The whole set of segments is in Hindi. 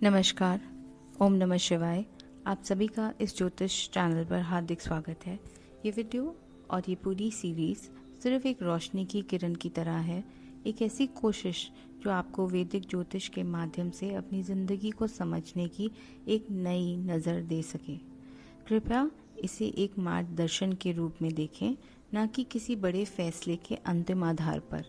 नमस्कार, ओम नमः शिवाय। आप सभी का इस ज्योतिष चैनल पर हार्दिक स्वागत है। ये वीडियो और ये पूरी सीरीज़ सिर्फ एक रोशनी की किरण की तरह है, एक ऐसी कोशिश जो आपको वैदिक ज्योतिष के माध्यम से अपनी ज़िंदगी को समझने की एक नई नज़र दे सके। कृपया इसे एक मार्गदर्शन के रूप में देखें, न कि किसी बड़े फैसले के अंतिम आधार पर।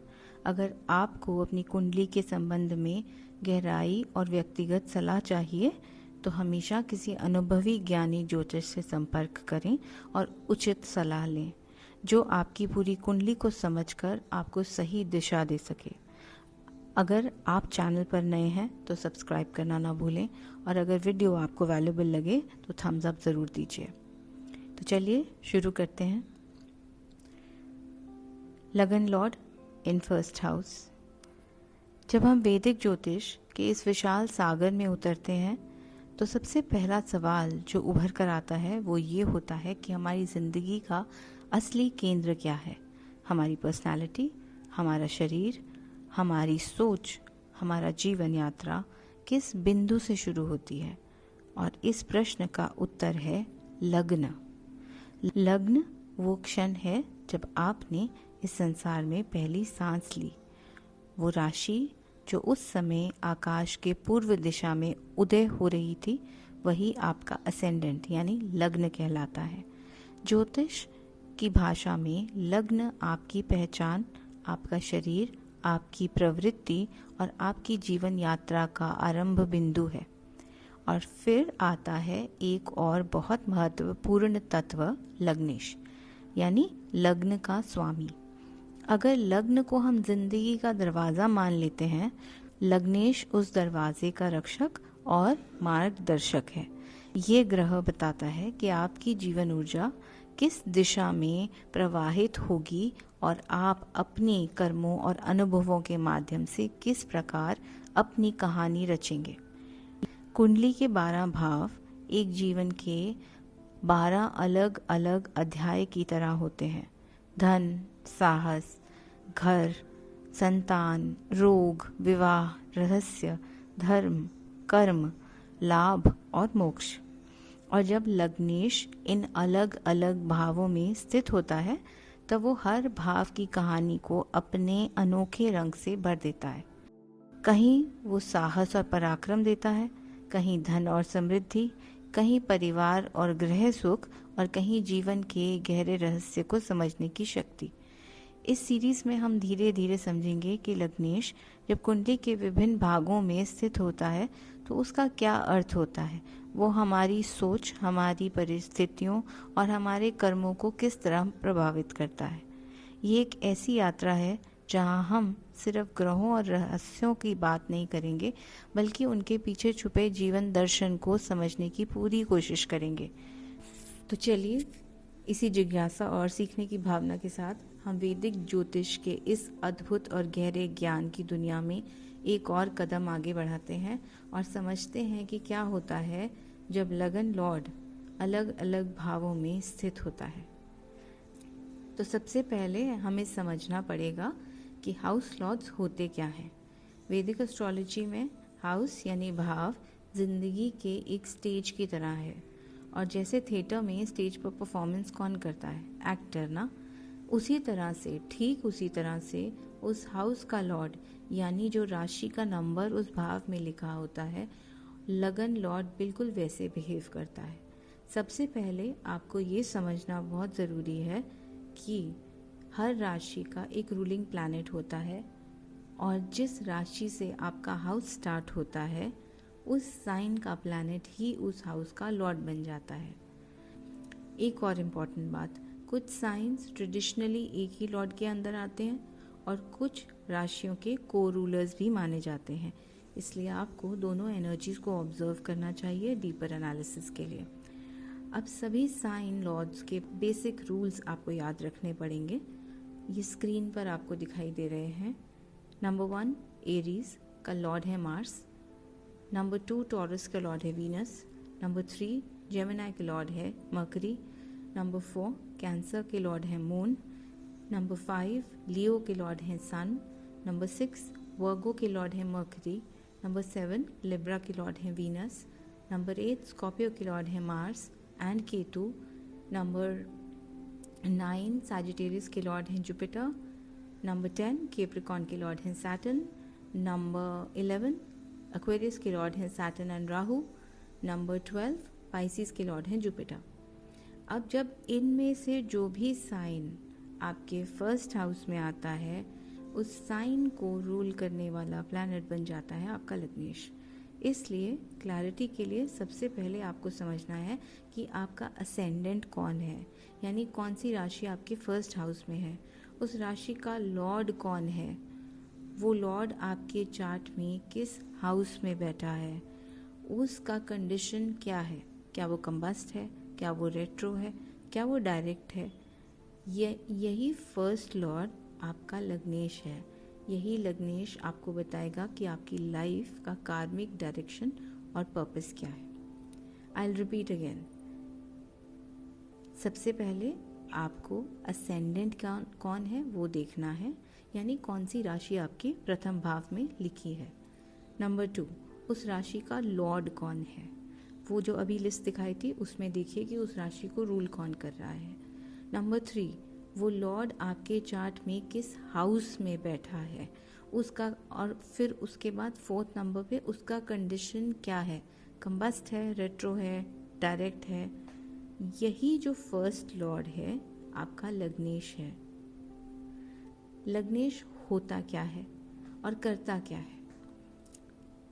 अगर आपको अपनी कुंडली के संबंध में गहराई और व्यक्तिगत सलाह चाहिए तो हमेशा किसी अनुभवी ज्ञानी ज्योतिष से संपर्क करें और उचित सलाह लें, जो आपकी पूरी कुंडली को समझकर आपको सही दिशा दे सके। अगर आप चैनल पर नए हैं तो सब्सक्राइब करना ना भूलें, और अगर वीडियो आपको वैल्यूएबल लगे तो थम्स अप ज़रूर दीजिए। तो चलिए शुरू करते हैं। लगन लॉर्ड इन फर्स्ट हाउस। जब हम वैदिक ज्योतिष के इस विशाल सागर में उतरते हैं तो सबसे पहला सवाल जो उभर कर आता है वो ये होता है कि हमारी ज़िंदगी का असली केंद्र क्या है। हमारी पर्सनालिटी, हमारा शरीर, हमारी सोच, हमारा जीवन यात्रा किस बिंदु से शुरू होती है? और इस प्रश्न का उत्तर है लग्न। लग्न वो क्षण है जब आपने इस संसार में पहली सांस ली। वो राशि जो उस समय आकाश के पूर्व दिशा में उदय हो रही थी, वही आपका असेंडेंट यानी लग्न कहलाता है। ज्योतिष की भाषा में लग्न आपकी पहचान, आपका शरीर, आपकी प्रवृत्ति और आपकी जीवन यात्रा का आरंभ बिंदु है। और फिर आता है एक और बहुत महत्वपूर्ण तत्व, लग्नेश यानी लग्न का स्वामी। अगर लग्न को हम जिंदगी का दरवाज़ा मान लेते हैं, लग्नेश उस दरवाजे का रक्षक और मार्गदर्शक है। ये ग्रह बताता है कि आपकी जीवन ऊर्जा किस दिशा में प्रवाहित होगी और आप अपने कर्मों और अनुभवों के माध्यम से किस प्रकार अपनी कहानी रचेंगे। कुंडली के 12 भाव एक जीवन के 12 अलग अलग अध्याय की तरह होते हैं। धन, साहस, घर, संतान, रोग, विवाह, रहस्य, धर्म, कर्म, लाभ और मोक्ष। और जब लग्नेश इन अलग अलग भावों में स्थित होता है तब वो हर भाव की कहानी को अपने अनोखे रंग से भर देता है। कहीं वो साहस और पराक्रम देता है, कहीं धन और समृद्धि, कहीं परिवार और गृह सुख, और कहीं जीवन के गहरे रहस्य को समझने की शक्ति। इस सीरीज में हम धीरे धीरे समझेंगे कि लग्नेश जब कुंडली के विभिन्न भागों में स्थित होता है तो उसका क्या अर्थ होता है। वो हमारी सोच, हमारी परिस्थितियों और हमारे कर्मों को किस तरह प्रभावित करता है। ये एक ऐसी यात्रा है जहां हम सिर्फ ग्रहों और रहस्यों की बात नहीं करेंगे, बल्कि उनके पीछे छुपे जीवन दर्शन को समझने की पूरी कोशिश करेंगे। तो चलिए इसी जिज्ञासा और सीखने की भावना के साथ हम वैदिक ज्योतिष के इस अद्भुत और गहरे ज्ञान की दुनिया में एक और कदम आगे बढ़ाते हैं और समझते हैं कि क्या होता है जब लगन लॉर्ड अलग अलग भावों में स्थित होता है। तो सबसे पहले हमें समझना पड़ेगा कि हाउस लॉर्ड्स होते क्या हैं। वैदिक एस्ट्रोलॉजी में हाउस यानी भाव जिंदगी के एक स्टेज की तरह है, और जैसे थिएटर में स्टेज पर परफॉर्मेंस कौन करता है? एक्टर ना। उसी तरह से, ठीक उसी तरह से उस हाउस का लॉर्ड यानी जो राशि का नंबर उस भाव में लिखा होता है, लगन लॉर्ड बिल्कुल वैसे बिहेव करता है। सबसे पहले आपको ये समझना बहुत ज़रूरी है कि हर राशि का एक रूलिंग प्लैनेट होता है, और जिस राशि से आपका हाउस स्टार्ट होता है उस साइन का प्लैनेट ही उस हाउस का लॉर्ड बन जाता है। एक और इम्पॉर्टेंट बात, कुछ साइंस ट्रेडिशनली एक ही लॉर्ड के अंदर आते हैं और कुछ राशियों के को रूलर्स भी माने जाते हैं, इसलिए आपको दोनों एनर्जीज को ऑब्जर्व करना चाहिए डीपर एनालिसिस के लिए। अब सभी साइन लॉर्ड्स के बेसिक रूल्स आपको याद रखने पड़ेंगे। ये स्क्रीन पर आपको दिखाई दे रहे हैं। नंबर 1 एरीज का लॉर्ड है मार्स। नंबर 2 टॉरस का लॉर्ड है वीनस। नंबर 3 जेमिनी के लॉर्ड है मर्करी। नंबर 4 कैंसर के लॉर्ड है मून। नंबर 5 लियो के लॉर्ड है सन। नंबर 6 वर्गो के लॉर्ड है मर्करी। नंबर 7 लिब्रा के लॉर्ड हैं वीनस। नंबर 8 स्कॉर्पियो के लॉर्ड हैं Mars and Ketu. Number 9 Sagittarius के लॉर्ड हैं जुपिटर। नंबर 10 कैप्रिकॉर्न के लॉर्ड हैं सैटर्न। नंबर 11 एक्वेरियस के लॉर्ड हैं Saturn and Rahu. Number 12 Pisces के लॉर्ड हैं जुपिटर। अब जब इनमें से जो भी साइन आपके फर्स्ट हाउस में आता है, उस साइन को रूल करने वाला प्लैनेट बन जाता है आपका लग्नेश। इसलिए क्लैरिटी के लिए सबसे पहले आपको समझना है कि आपका असेंडेंट कौन है, यानी कौन सी राशि आपके फर्स्ट हाउस में है, उस राशि का लॉर्ड कौन है, वो लॉर्ड आपके चार्ट में किस हाउस में बैठा है, उसका कंडीशन क्या है, क्या वो कंबस्ट है, क्या वो रेट्रो है, क्या वो डायरेक्ट है। यही फर्स्ट लॉर्ड आपका लग्नेश है। यही लग्नेश आपको बताएगा कि आपकी लाइफ का कार्मिक डायरेक्शन और पर्पस क्या है। I will repeat again. सबसे पहले आपको असेंडेंट कौन है वो देखना है, यानी कौन सी राशि आपके प्रथम भाव में लिखी है। नंबर 2 उस राशि का लॉर्ड कौन है, वो जो अभी लिस्ट दिखाई थी उसमें देखिए कि उस राशि को रूल कौन कर रहा है। नंबर 3 वो लॉर्ड आपके चार्ट में किस हाउस में बैठा है उसका, और फिर उसके बाद 4th नंबर पे उसका कंडीशन क्या है, कंबस्ट है, रेट्रो है, डायरेक्ट है। यही जो फर्स्ट लॉर्ड है आपका लग्नेश है। लग्नेश होता क्या है और करता क्या है?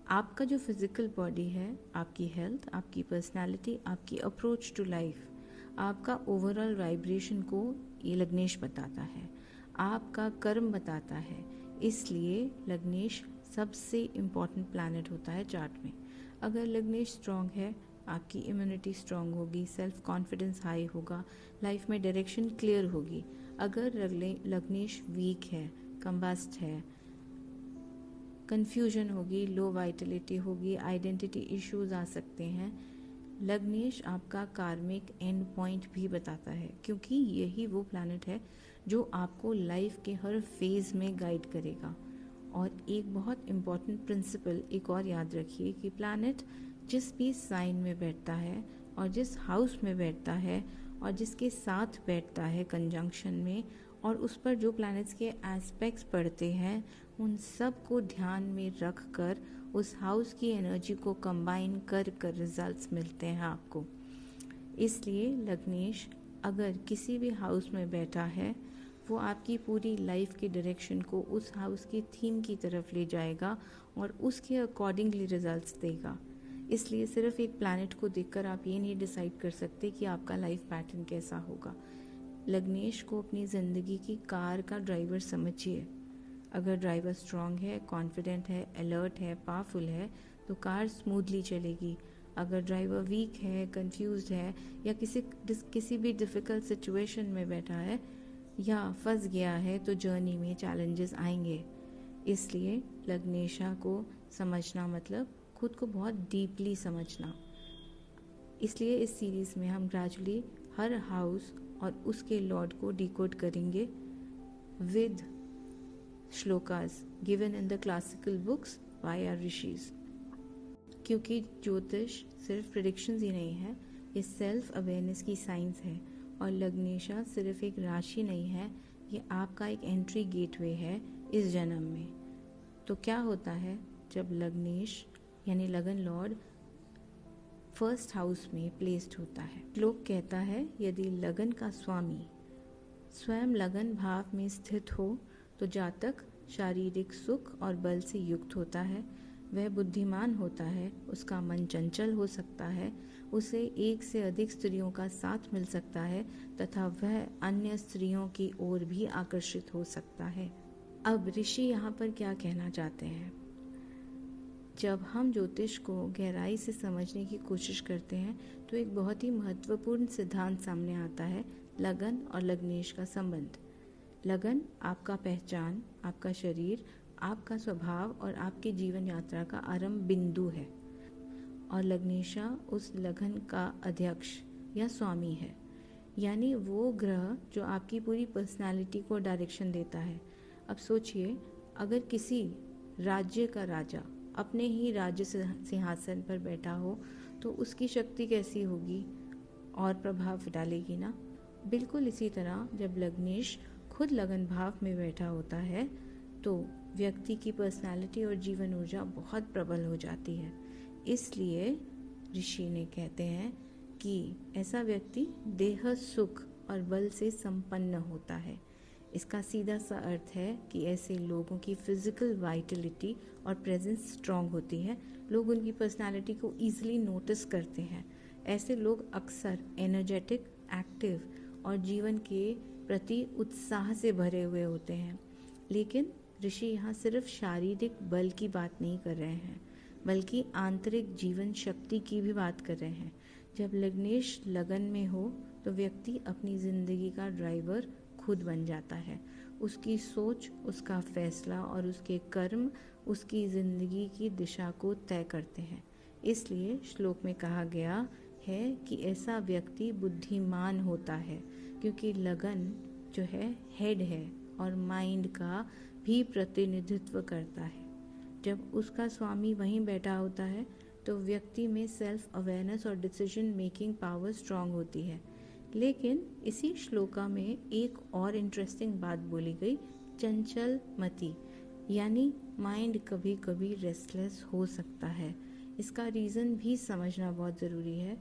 आपका जो फिजिकल बॉडी है, आपकी हेल्थ, आपकी पर्सनालिटी, आपकी अप्रोच टू लाइफ, आपका ओवरऑल वाइब्रेशन को ये लग्नेश बताता है, आपका कर्म बताता है। इसलिए लग्नेश सबसे इम्पॉर्टेंट प्लैनेट होता है चार्ट में। अगर लग्नेश स्ट्रॉन्ग है, आपकी इम्यूनिटी स्ट्रॉन्ग होगी, सेल्फ कॉन्फिडेंस हाई होगा, लाइफ में डायरेक्शन क्लियर होगी। अगर लग्नेश वीक है, कंबस्ट है, कंफ्यूजन होगी, लो वाइटलिटी होगी, आइडेंटिटी इश्यूज आ सकते हैं। लग्नेश आपका कार्मिक एंड पॉइंट भी बताता है, क्योंकि यही वो प्लैनेट है जो आपको लाइफ के हर फेज में गाइड करेगा। और एक बहुत इम्पॉर्टेंट प्रिंसिपल एक और याद रखिए कि प्लैनेट जिस भी साइन में बैठता है और जिस हाउस में बैठता है और जिसके साथ बैठता है कंजंक्शन में, और उस पर जो प्लैनेट्स के एस्पेक्ट्स पड़ते हैं, उन सब को ध्यान में रख कर उस हाउस की एनर्जी को कंबाइन कर कर रिजल्ट्स मिलते हैं आपको। इसलिए लग्नेश अगर किसी भी हाउस में बैठा है, वो आपकी पूरी लाइफ की डायरेक्शन को उस हाउस की थीम की तरफ ले जाएगा और उसके अकॉर्डिंगली रिजल्ट्स देगा। इसलिए सिर्फ एक प्लैनेट को देखकर आप ये नहीं डिसाइड कर सकते कि आपका लाइफ पैटर्न कैसा होगा। लग्नेश को अपनी ज़िंदगी की कार का ड्राइवर समझिए। अगर ड्राइवर स्ट्रांग है, कॉन्फिडेंट है, अलर्ट है, पावरफुल है, तो कार स्मूथली चलेगी। अगर ड्राइवर वीक है, कंफ्यूज्ड है, या किसी भी डिफ़िकल्ट सिचुएशन में बैठा है या फंस गया है, तो जर्नी में चैलेंजेस आएंगे। इसलिए लग्नेशा को समझना मतलब खुद को बहुत डीपली समझना। इसलिए इस सीरीज़ में हम ग्रेजुअली हर हाउस और उसके लॉर्ड को डिकोड करेंगे with shlokas given in the classical books by our rishis. क्योंकि ज्योतिष सिर्फ प्रेडिक्शंस ही नहीं है, ये सेल्फ अवेयरनेस की साइंस है। और लग्नेशा सिर्फ एक राशि नहीं है, ये आपका एक एंट्री गेटवे है इस जन्म में। तो क्या होता है जब लग्नेश यानी लगन लॉर्ड फर्स्ट हाउस में प्लेस्ड होता है? श्लोक कहता है, यदि लगन का स्वामी स्वयं लगन भाव में स्थित हो तो जातक शारीरिक सुख और बल से युक्त होता है, वह बुद्धिमान होता है, उसका मन चंचल हो सकता है, उसे एक से अधिक स्त्रियों का साथ मिल सकता है तथा वह अन्य स्त्रियों की ओर भी आकर्षित हो सकता है। अब ऋषि यहाँ पर क्या कहना चाहते हैं? जब हम ज्योतिष को गहराई से समझने की कोशिश करते हैं तो एक बहुत ही महत्वपूर्ण सिद्धांत सामने आता है, लगन और लग्नेश का संबंध। लगन आपका पहचान, आपका शरीर, आपका स्वभाव और आपके जीवन यात्रा का आरंभ बिंदु है, और लग्नेशा उस लगन का अध्यक्ष या स्वामी है, यानी वो ग्रह जो आपकी पूरी पर्सनालिटी को डायरेक्शन देता है। अब सोचिए, अगर किसी राज्य का राजा अपने ही राज्य सिंहासन पर बैठा हो तो उसकी शक्ति कैसी होगी और प्रभाव डालेगी ना। बिल्कुल इसी तरह जब लग्नेश खुद लगन भाव में बैठा होता है तो व्यक्ति की पर्सनालिटी और जीवन ऊर्जा बहुत प्रबल हो जाती है। इसलिए ऋषि ने कहते हैं कि ऐसा व्यक्ति देह सुख और बल से संपन्न होता है। इसका सीधा सा अर्थ है कि ऐसे लोगों की फिजिकल वाइटलिटी और प्रेजेंस स्ट्रांग होती है। लोग उनकी पर्सनालिटी को ईजिली नोटिस करते हैं। ऐसे लोग अक्सर एनर्जेटिक, एक्टिव और जीवन के प्रति उत्साह से भरे हुए होते हैं। लेकिन ऋषि यहाँ सिर्फ शारीरिक बल की बात नहीं कर रहे हैं, बल्कि आंतरिक जीवन शक्ति की भी बात कर रहे हैं। जब लग्नेश लगन में हो तो व्यक्ति अपनी जिंदगी का ड्राइवर खुद बन जाता है। उसकी सोच, उसका फैसला और उसके कर्म उसकी जिंदगी की दिशा को तय करते हैं। इसलिए श्लोक में कहा गया है कि ऐसा व्यक्ति बुद्धिमान होता है, क्योंकि लगन जो है हेड है और माइंड का भी प्रतिनिधित्व करता है। जब उसका स्वामी वहीं बैठा होता है तो व्यक्ति में सेल्फ अवेयरनेस और डिसीजन मेकिंग पावर स्ट्रांग होती है। लेकिन इसी श्लोका में एक और इंटरेस्टिंग बात बोली गई, चंचल मति, यानी माइंड कभी कभी रेस्टलेस हो सकता है। इसका रीज़न भी समझना बहुत ज़रूरी है।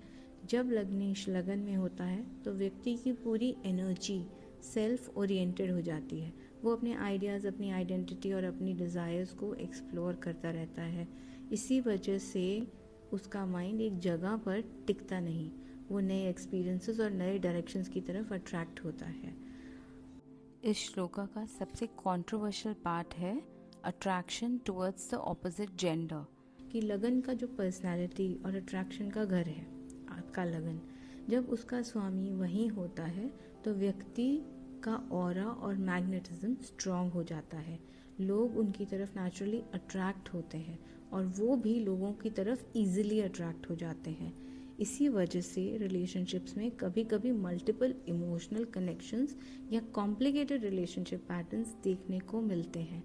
जब लग्नेश लगन में होता है तो व्यक्ति की पूरी एनर्जी सेल्फ ओरिएंटेड हो जाती है। वो अपने आइडियाज़, अपनी आइडेंटिटी और अपनी डिज़ायर्स को एक्सप्लोर करता रहता है। इसी वजह से उसका माइंड एक जगह पर टिकता नहीं, वो नए एक्सपीरियंसेस और नए डायरेक्शंस की तरफ अट्रैक्ट होता है। इस श्लोका का सबसे कंट्रोवर्शियल पार्ट है attraction towards the opposite gender, कि लगन का जो पर्सनालिटी और अट्रैक्शन का घर है, आपका लगन, जब उसका स्वामी वहीं होता है तो व्यक्ति का ऑरा और मैग्नेटिज्म स्ट्रांग हो जाता है। लोग उनकी तरफ नेचुरली अट्रैक्ट होते हैं और वो भी लोगों की तरफ इजीली अट्रैक्ट हो जाते हैं। इसी वजह से रिलेशनशिप्स में कभी कभी मल्टीपल इमोशनल कनेक्शंस या कॉम्प्लिकेटेड रिलेशनशिप पैटर्न्स देखने को मिलते हैं।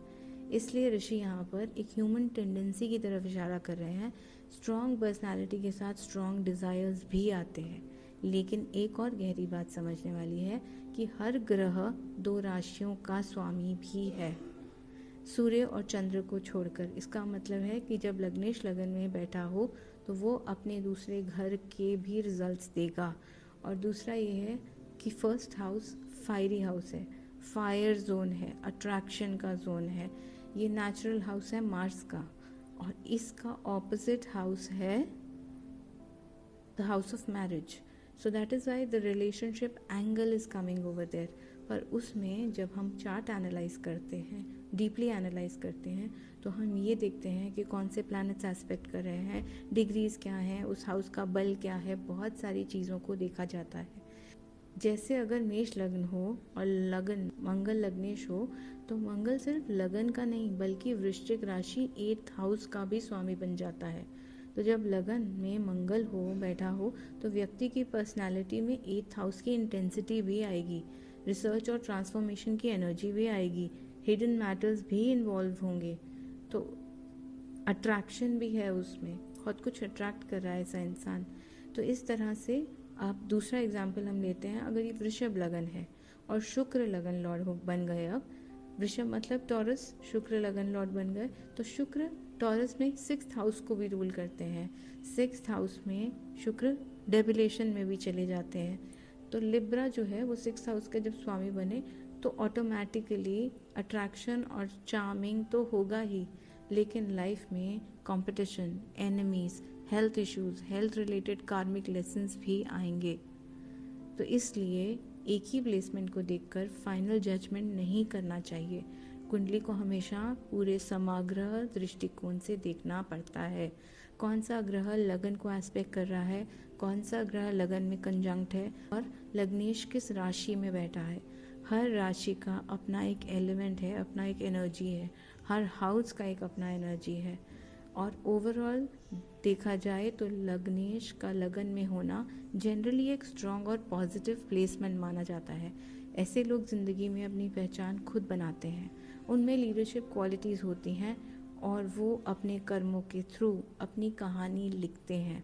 इसलिए ऋषि यहाँ पर एक ह्यूमन टेंडेंसी की तरफ इशारा कर रहे हैं। स्ट्रॉन्ग पर्सनालिटी के साथ स्ट्रॉन्ग डिज़ायर्स भी आते हैं। लेकिन एक और गहरी बात समझने वाली है कि हर ग्रह दो राशियों का स्वामी भी है, सूर्य और चंद्र को छोड़कर। इसका मतलब है कि जब लग्नेश लगन में बैठा हो तो वो अपने दूसरे घर के भी रिजल्ट्स देगा। और दूसरा ये है कि फर्स्ट हाउस फायरी हाउस है, फायर जोन है, अट्रैक्शन का जोन है। ये नेचुरल हाउस है मार्स का, और इसका ऑपोजिट हाउस है the house of marriage. So that is why the relationship angle is coming over there. पर उसमें जब हम चार्ट एनालाइज करते हैं, डीपली एनालाइज करते हैं, तो हम ये देखते हैं कि कौन से प्लैनेट्स एस्पेक्ट कर रहे हैं, डिग्रीज क्या हैं, उस हाउस का बल क्या है, बहुत सारी चीज़ों को देखा जाता है। जैसे अगर मेष लग्न हो और लगन मंगल लग्नेश हो तो मंगल सिर्फ लगन का नहीं बल्कि वृश्चिक राशि 8th हाउस का भी स्वामी बन जाता है। तो जब लगन में मंगल हो बैठा हो तो व्यक्ति की पर्सनालिटी में 8th हाउस की इंटेंसिटी भी आएगी, रिसर्च और ट्रांसफॉर्मेशन की एनर्जी भी आएगी, हिडन मैटर्स भी इन्वॉल्व होंगे, तो अट्रैक्शन भी है, उसमें बहुत कुछ अट्रैक्ट कर रहा है ऐसा इंसान। तो इस तरह से आप दूसरा एग्जाम्पल हम लेते हैं, अगर ये वृषभ लगन है और शुक्र लगन लॉर्ड बन गए, अब वृषभ मतलब टॉरस, शुक्र लगन लॉर्ड बन गए, तो शुक्र टॉरस में 6th हाउस को भी रूल करते हैं। 6th हाउस में शुक्र डेबिलेशन में भी चले जाते हैं। तो लिब्रा जो है वो 6th हाउस के जब स्वामी बने तो ऑटोमेटिकली अट्रैक्शन और चार्मिंग तो होगा ही, लेकिन लाइफ में competition, enemies, health issues, health related कार्मिक लेसन्स भी आएंगे। तो इसलिए एक ही प्लेसमेंट को देखकर फाइनल जजमेंट नहीं करना चाहिए। कुंडली को हमेशा पूरे समग्र दृष्टिकोण से देखना पड़ता है। कौन सा ग्रह लगन को एस्पेक्ट कर रहा है, कौन सा ग्रह लगन में कंजंक्ट है, और लग्नेश किस राशि में बैठा है। हर राशि का अपना एक एलिमेंट है, अपना एक एनर्जी है, हर हाउस का एक अपना एनर्जी है। और ओवरऑल देखा जाए तो लग्नेश का लगन में होना जनरली एक स्ट्रॉन्ग और पॉजिटिव प्लेसमेंट माना जाता है। ऐसे लोग ज़िंदगी में अपनी पहचान खुद बनाते हैं, उनमें लीडरशिप क्वालिटीज़ होती हैं और वो अपने कर्मों के थ्रू अपनी कहानी लिखते हैं।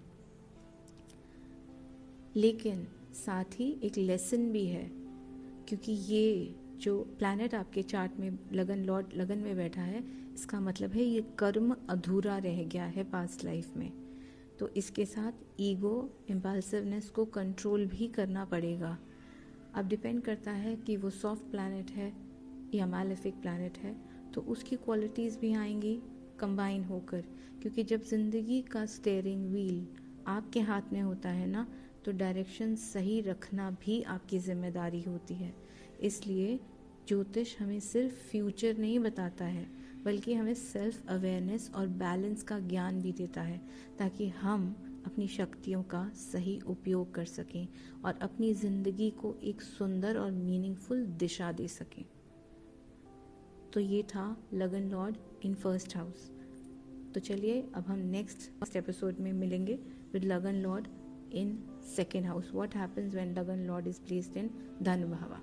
लेकिन साथ ही एक लेसन भी है, क्योंकि ये जो प्लैनेट आपके चार्ट में लगन लॉर्ड लगन में बैठा है, इसका मतलब है ये कर्म अधूरा रह गया है पास्ट लाइफ में। तो इसके साथ ईगो, इम्पल्सिवनेस को कंट्रोल भी करना पड़ेगा। अब डिपेंड करता है कि वो सॉफ्ट प्लैनेट है या मैलेफिक प्लैनेट है, तो उसकी क्वालिटीज़ भी आएंगी कंबाइन होकर। क्योंकि जब ज़िंदगी का स्टीयरिंग व्हील आपके हाथ में होता है ना, तो डायरेक्शन सही रखना भी आपकी जिम्मेदारी होती है। इसलिए ज्योतिष हमें सिर्फ फ्यूचर नहीं बताता है, बल्कि हमें सेल्फ अवेयरनेस और बैलेंस का ज्ञान भी देता है, ताकि हम अपनी शक्तियों का सही उपयोग कर सकें और अपनी ज़िंदगी को एक सुंदर और मीनिंगफुल दिशा दे सकें। तो ये था लगन लॉर्ड इन फर्स्ट हाउस। तो चलिए अब हम नेक्स्ट एपिसोड में मिलेंगे विद लगन Lord in second house. What happens when Lagan Lord is placed in Dhanvava?